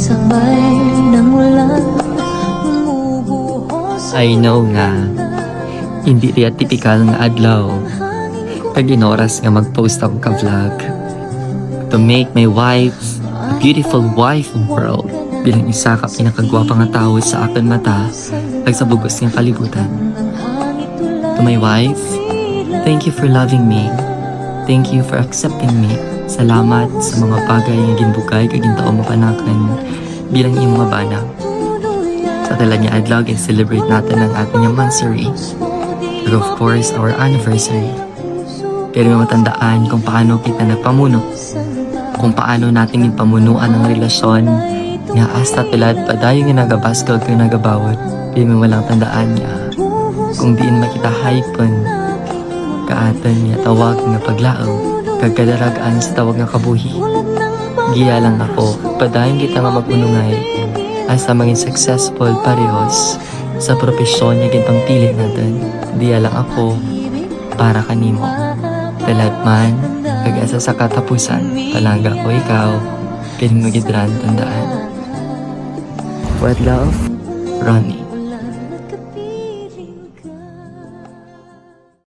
sabay ng ulan umubuhos. I know nga, hindi riya typical nga adlaw. Pag inoras nga mag-post ako ka vlog to make my wife a beautiful wife in the world bilang isa ka pinakagwapa nga tao sa akin mata ag sa bugos ng kalibutan. To my wife, thank you for loving me. Thank you for accepting me. Salamat sa mga bagay nga ginbugay kag gintao mo panakan bilang iyong mga bana. Sa tala niya adlaw celebrate natin ang ating anniversary. Pero of course, our anniversary. Pero may matandaan kung paano kita nagpamuno. Kung paano natin ipamunuan ang relasyon nga hasta tulad pa dayo nga nagabaskog kung nagabawat. Pero may walang tandaan niya. Kung diin makita hypon, kaatan niya tawag nga paglaaw. Kagkadaragaan sa tawag nga kabuhi. Giya lang ako, padayon kita nga magunungay. Hasta maging successful parehos sa propesyon niya gintang pilit natin. Diya lang ako para kanimo. Talad man, pag-asa sa katapusan, palangga ko ikaw, piling magidran tandaan. With love, Ronnie.